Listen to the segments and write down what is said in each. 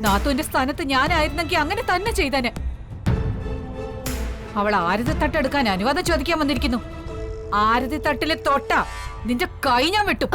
നാത്തുവിന്റെ സ്ഥാനത്ത് ഞാനായിരുന്നെങ്കിൽ അങ്ങനെ തന്നെ ചെയ്തേനെ. അവൾ ആരതി തട്ടെടുക്കാൻ അനുവാദം ചോദിക്കാൻ വന്നിരിക്കുന്നു. ആരതി തട്ടിലെ തൊട്ട നിന്റെ കൈ ഞാൻ വെട്ടും.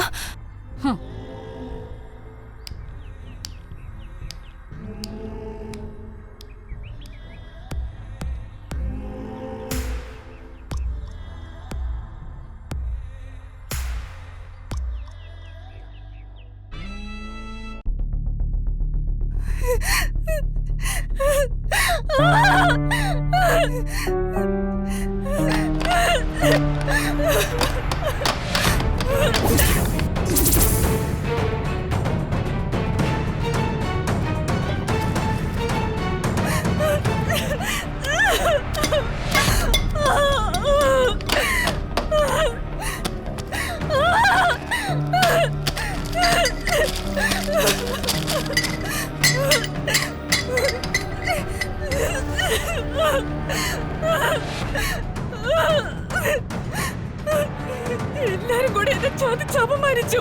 എല്ലാരും കൂടെ എന്നെ ചോദിച്ച് അപമാനിച്ചു.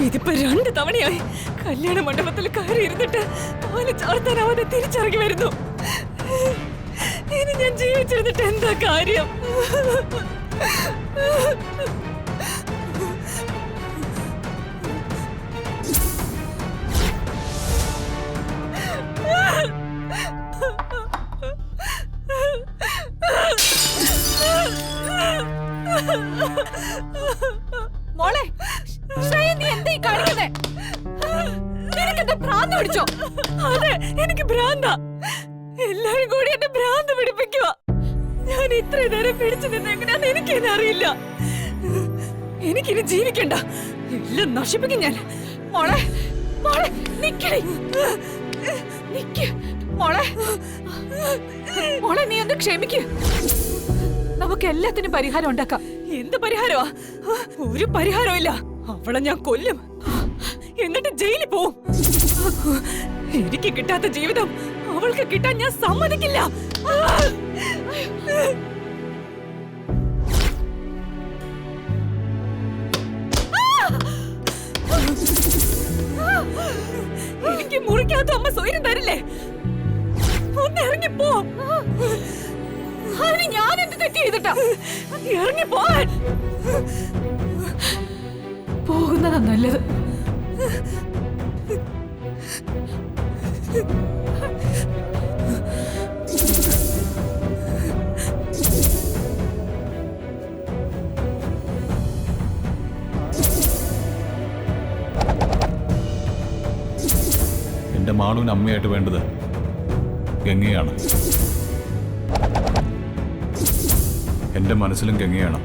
ഇതിപ്പോ 2 തവണയായി കല്യാണ മണ്ഡപത്തിൽ കയറി ഇരുന്നിട്ട് പാല് ചാർത്താനാവാതെ തിരിച്ചിറങ്ങി വരുന്നു. ഇനി ഞാൻ ജീവിച്ചിരുന്നിട്ട് എന്താ കാര്യം? മോളെ നീ എന്താ കാണിക്കുന്നേ? നിനക്കെന്താ ഭ്രാന്ത് പിടിച്ചോ? അതെ, എനിക്ക് ഭ്രാന്താ. എല്ലാരും കൂടി എന്നെ ഭ്രാന്ത് പിടിപ്പിക്കുക. ഞാൻ ഇത്രയും നേരം പിടിച്ചു നിന്ന് എങ്ങനെയാന്ന് എനിക്കെന്നെ അറിയില്ല. എനിക്കിനി ജീവിക്കണ്ട, എല്ലാം നശിപ്പിക്കും ഞാൻ. മോളെ മോളെ നിക്കടി, നിക്ക് മോളെ. മോളെ നീ ഒന്ന് ക്ഷമിക്ക്, നമുക്ക് എല്ലാത്തിനും പരിഹാരം ഉണ്ടാക്കാം. എന്ത് പരിഹാരമാ? ഒരു പരിഹാരവും ഇല്ല. അവളെ ഞാൻ കൊല്ലും, എന്നിട്ട് ജയിലിൽ പോവും. എനിക്ക് കിട്ടാത്ത ജീവിതം അവൾക്ക് കിട്ടാൻ ഞാൻ സമ്മതിക്കില്ല. എനിക്ക് മുറിക്കാത്ത അമ്മ സ്വയം തരില്ലേ? ഒന്ന് ഇറങ്ങിപ്പോ. അതിന് ഞാൻ എന്ത് തെറ്റ് ചെയ്തിട്ടാ? ഇറങ്ങിപ്പോവാൻ. പോകുന്നതാ നല്ലത്. എന്റെ മാളുവിന് അമ്മയായിട്ട് വേണ്ടത് ഗംഗയാണ്. എന്റെ മനസ്സിലും ഗംഗയാണ്.